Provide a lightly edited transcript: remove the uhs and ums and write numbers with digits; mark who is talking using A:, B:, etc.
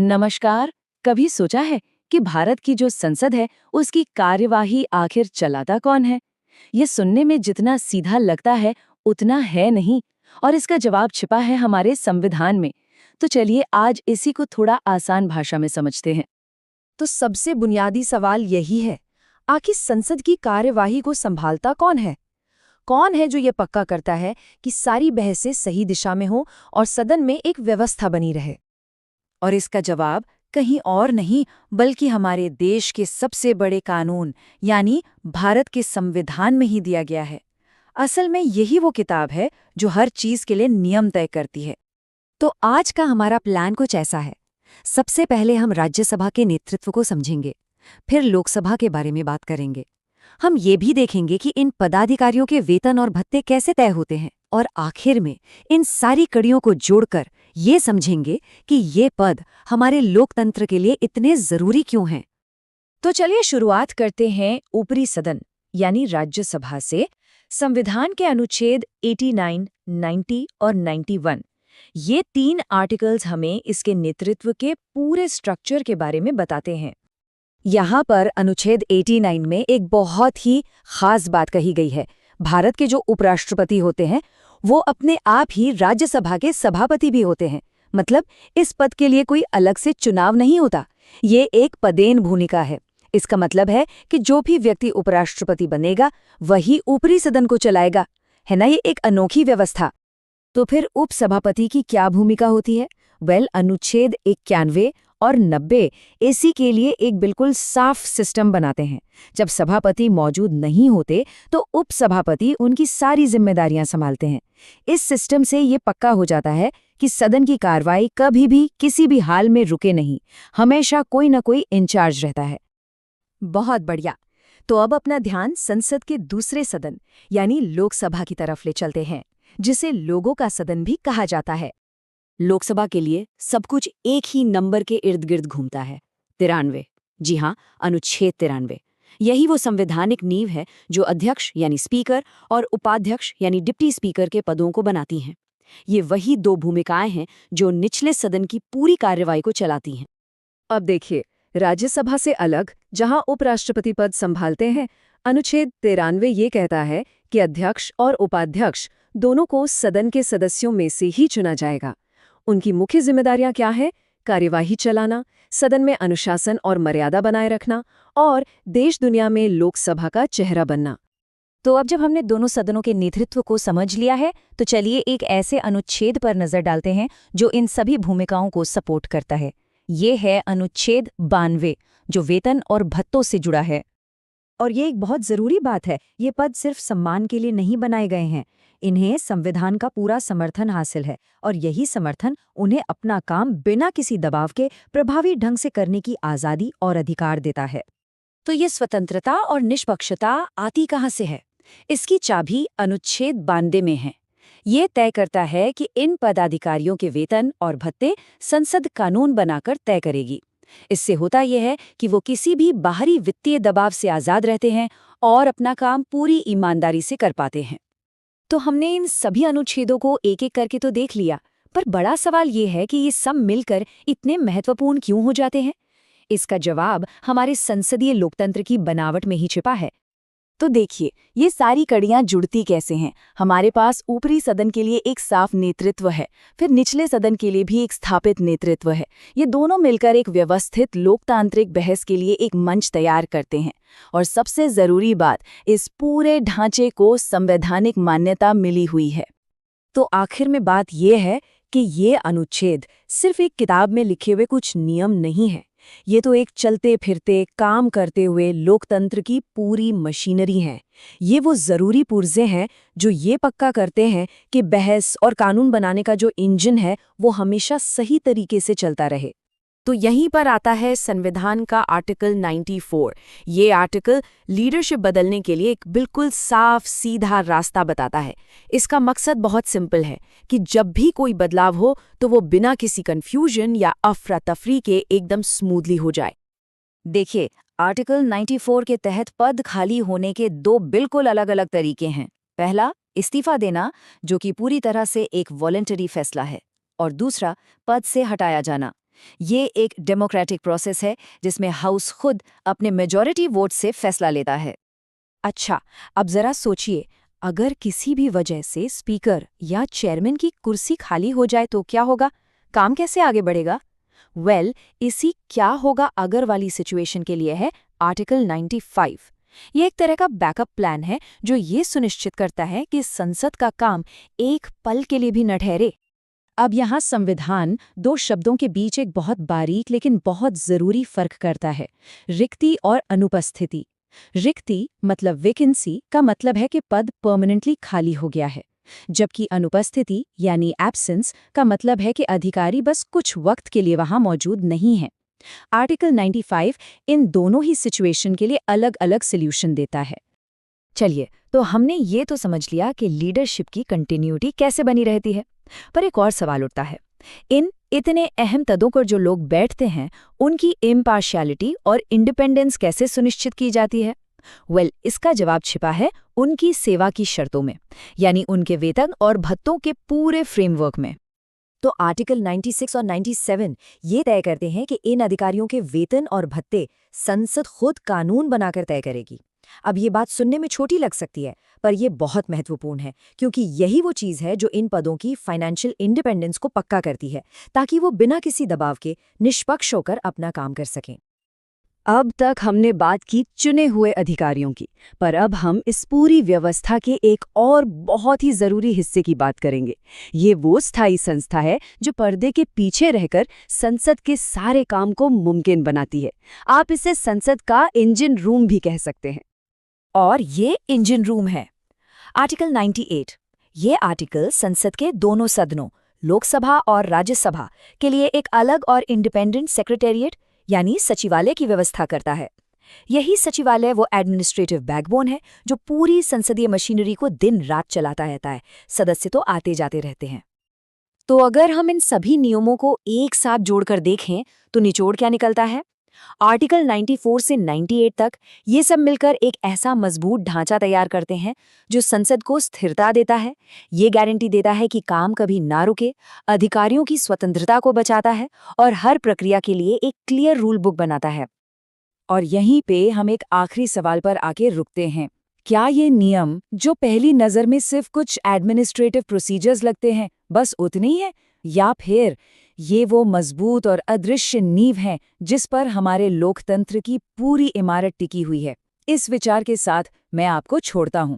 A: नमस्कार। कभी सोचा है कि भारत की जो संसद है उसकी कार्यवाही आखिर चलाता कौन है? ये सुनने में जितना सीधा लगता है उतना है नहीं, और इसका जवाब छिपा है हमारे संविधान में। तो चलिए आज इसी को थोड़ा आसान भाषा में समझते हैं।
B: तो सबसे बुनियादी सवाल यही है, आखिर संसद की कार्यवाही को संभालता कौन है? कौन है जो ये पक्का करता है कि सारी बहसें सही दिशा में हों और सदन में एक व्यवस्था बनी रहे?
C: और इसका जवाब कहीं और नहीं बल्कि हमारे देश के सबसे बड़े कानून यानी भारत के संविधान में ही दिया गया है। असल में यही वो किताब है जो हर चीज के लिए नियम तय करती है।
D: तो आज का हमारा प्लान कुछ ऐसा है। सबसे पहले हम राज्यसभा के नेतृत्व को समझेंगे, फिर लोकसभा के बारे में बात करेंगे। हम ये भी देखेंगे कि इन पदाधिकारियों के वेतन और भत्ते कैसे तय होते हैं, और आखिर में इन सारी कड़ियों को जोड़कर ये समझेंगे कि ये पद हमारे लोकतंत्र के लिए इतने जरूरी क्यों हैं।
B: तो चलिए शुरुआत करते हैं ऊपरी सदन यानी राज्यसभा से। संविधान के अनुच्छेद 89, 90 और 91 ये 3 आर्टिकल्स हमें इसके नेतृत्व के पूरे स्ट्रक्चर के बारे में बताते हैं।
D: यहाँ पर अनुच्छेद 89 में एक बहुत ही खास बात कही गई है। भारत के जो उपराष्ट्रपति होते हैं वो अपने आप ही राज्यसभा के सभापति भी होते हैं। मतलब इस पद के लिए कोई अलग से चुनाव नहीं होता, ये एक पदेन भूमिका है। इसका मतलब है कि जो भी व्यक्ति उपराष्ट्रपति बनेगा वही ऊपरी सदन को चलाएगा। है ना, ये एक अनोखी व्यवस्था। तो फिर उपसभापति की क्या भूमिका होती है? अनुच्छेद 91 और 90 इसी के लिए एक बिल्कुल साफ सिस्टम बनाते हैं। जब सभापति मौजूद नहीं होते तो उपसभापति उनकी सारी जिम्मेदारियां संभालते हैं। इस सिस्टम से ये पक्का हो जाता है कि सदन की कार्रवाई कभी भी किसी भी हाल में रुके नहीं, हमेशा कोई न कोई इंचार्ज रहता है।
B: बहुत बढ़िया। तो अब अपना ध्यान संसद के दूसरे सदन यानी लोकसभा की तरफ ले चलते हैं, जिसे लोगों का सदन भी कहा जाता है।
C: लोकसभा के लिए सब कुछ एक ही नंबर के इर्द गिर्द घूमता है, 93। जी हाँ, अनुच्छेद 93। यही वो संवैधानिक नींव है जो अध्यक्ष यानी स्पीकर और उपाध्यक्ष यानी डिप्टी स्पीकर के पदों को बनाती हैं। ये वही 2 भूमिकाएं हैं जो निचले सदन की पूरी कार्यवाही को चलाती हैं।
B: अब देखिए, राज्यसभा से अलग जहां उपराष्ट्रपति पद संभालते हैं, अनुच्छेद 93 ये कहता है कि अध्यक्ष और उपाध्यक्ष दोनों को सदन के सदस्यों में से ही चुना जाएगा। उनकी मुख्य जिम्मेदारियां क्या है? कार्यवाही चलाना, सदन में अनुशासन और मर्यादा बनाए रखना और देश दुनिया में लोकसभा का चेहरा बनना।
D: तो अब जब हमने दोनों सदनों के नेतृत्व को समझ लिया है तो चलिए एक ऐसे अनुच्छेद पर नजर डालते हैं जो इन सभी भूमिकाओं को सपोर्ट करता है। ये है अनुच्छेद 92 जो वेतन और भत्तों से जुड़ा है। और ये एक बहुत जरूरी बात है, ये पद सिर्फ सम्मान के लिए नहीं बनाए गए हैं। इन्हें संविधान का पूरा समर्थन हासिल है और यही समर्थन उन्हें अपना काम बिना किसी दबाव के प्रभावी ढंग से करने की आज़ादी और अधिकार देता है।
C: तो ये स्वतंत्रता और निष्पक्षता आती कहाँ से है? इसकी चाबी अनुच्छेद 92 में है। ये तय करता है कि इन पदाधिकारियों के वेतन और भत्ते संसद कानून बनाकर तय करेगी। इससे होता यह है कि वो किसी भी बाहरी वित्तीय दबाव से आज़ाद रहते हैं और अपना काम पूरी ईमानदारी से कर पाते हैं।
B: तो हमने इन सभी अनुच्छेदों को एक एक करके तो देख लिया, पर बड़ा सवाल ये है कि ये सब मिलकर इतने महत्वपूर्ण क्यों हो जाते हैं? इसका जवाब हमारे संसदीय लोकतंत्र की बनावट में ही छिपा है।
C: तो देखिए, ये सारी कड़ियां जुड़ती कैसे हैं। हमारे पास ऊपरी सदन के लिए एक साफ नेतृत्व है, फिर निचले सदन के लिए भी एक स्थापित नेतृत्व है। ये दोनों मिलकर एक व्यवस्थित लोकतांत्रिक बहस के लिए एक मंच तैयार करते हैं। और सबसे जरूरी बात, इस पूरे ढांचे को संवैधानिक मान्यता मिली हुई है।
B: तो आखिर में बात यह है कि ये अनुच्छेद सिर्फ एक किताब में लिखे हुए कुछ नियम नहीं है, ये तो एक चलते फिरते काम करते हुए लोकतंत्र की पूरी मशीनरी है। ये वो जरूरी पुर्जे हैं जो ये पक्का करते हैं कि बहस और कानून बनाने का जो इंजन है वो हमेशा सही तरीके से चलता रहे। तो यहीं पर आता है संविधान का आर्टिकल 94। ये आर्टिकल लीडरशिप बदलने के लिए एक बिल्कुल साफ सीधा रास्ता बताता है। इसका मकसद बहुत सिंपल है कि जब भी कोई बदलाव हो तो वो बिना किसी कंफ्यूजन या अफरा तफरी के एकदम स्मूथली हो जाए।
C: देखिए, आर्टिकल 94 के तहत पद खाली होने के 2 बिल्कुल अलग अलग तरीके हैं। पहला, इस्तीफा देना, जो कि पूरी तरह से एक वॉलंटरी फैसला है, और दूसरा, पद से हटाया जाना। ये एक डेमोक्रेटिक प्रोसेस है जिसमें हाउस खुद अपने मेजॉरिटी वोट से फैसला लेता है।
D: अच्छा, अब जरा सोचिए, अगर किसी भी वजह से स्पीकर या चेयरमैन की कुर्सी खाली हो जाए तो क्या होगा? काम कैसे आगे बढ़ेगा? इसी क्या होगा अगर वाली सिचुएशन के लिए है आर्टिकल 95। ये एक तरह का बैकअप प्लान है जो ये सुनिश्चित करता है कि संसद का काम एक पल के लिए भी न ठहरे।
A: अब यहाँ संविधान दो शब्दों के बीच एक बहुत बारीक लेकिन बहुत जरूरी फर्क करता है, रिक्ति और अनुपस्थिति। रिक्ति मतलब वैकेंसी का मतलब है कि पद परमानेंटली खाली हो गया है, जबकि अनुपस्थिति यानी एब्सेंस का मतलब है कि अधिकारी बस कुछ वक्त के लिए वहां मौजूद नहीं है। आर्टिकल 95 इन दोनों ही सिचुएशन के लिए अलग अलग सॉल्यूशन देता है।
D: चलिए, तो हमने ये तो समझ लिया कि लीडरशिप की कंटिन्यूटी कैसे बनी रहती है, पर एक और सवाल उठता है, इन इतने अहम पदों पर जो लोग बैठते हैं उनकी इम्पार्शियलिटी और इंडिपेंडेंस कैसे सुनिश्चित की जाती है? इसका जवाब छिपा है उनकी सेवा की शर्तों में, यानी उनके वेतन और भत्तों के पूरे फ्रेमवर्क में।
B: तो आर्टिकल 96 और 97 ये तय करते हैं कि इन अधिकारियों के वेतन और भत्ते संसद खुद कानून बनाकर तय करेगी। अब ये बात सुनने में छोटी लग सकती है, पर यह बहुत महत्वपूर्ण है, क्योंकि यही वो चीज़ है जो इन पदों की फाइनेंशियल इंडिपेंडेंस को पक्का करती है, ताकि वो बिना किसी दबाव के निष्पक्ष होकर अपना काम कर सकें।
A: अब तक हमने बात की चुने हुए अधिकारियों की, पर अब हम इस पूरी व्यवस्था के एक और बहुत ही जरूरी हिस्से की बात करेंगे। ये वो स्थायी संस्था है जो पर्दे के पीछे रहकर संसद के सारे काम को मुमकिन बनाती है। आप इसे संसद का इंजन रूम भी कह सकते हैं।
C: और ये इंजन रूम है आर्टिकल 98। ये आर्टिकल संसद के दोनों सदनों, लोकसभा और राज्यसभा, के लिए एक अलग और इंडिपेंडेंट सेक्रेटेरिएट यानी सचिवालय की व्यवस्था करता है। यही सचिवालय वो एडमिनिस्ट्रेटिव बैकबोन है जो पूरी संसदीय मशीनरी को दिन रात चलाता रहता है। सदस्य तो आते जाते रहते हैं।
B: तो अगर हम इन सभी नियमों को एक साथ जोड़कर देखें तो निचोड़ क्या निकलता है? आर्टिकल 94 से 98 तक ये सब मिलकर एक ऐसा मजबूत ढांचा तैयार करते हैं जो संसद को स्थिरता देता है, ये गारंटी देता है कि काम कभी ना रुके, अधिकारियों की स्वतंत्रता को बचाता है और हर प्रक्रिया के लिए एक क्लियर रूल बुक बनाता है।
A: और यहीं पे हम एक आखिरी सवाल पर आके रुकते हैं। क्या ये नियम, जो पहली नज़र में सिर्फ कुछ एडमिनिस्ट्रेटिव प्रोसीजर्स लगते हैं, बस उतने ही है, या फिर ये वो मजबूत और अदृश्य नींव है जिस पर हमारे लोकतंत्र की पूरी इमारत टिकी हुई है? इस विचार के साथ मैं आपको छोड़ता हूँ।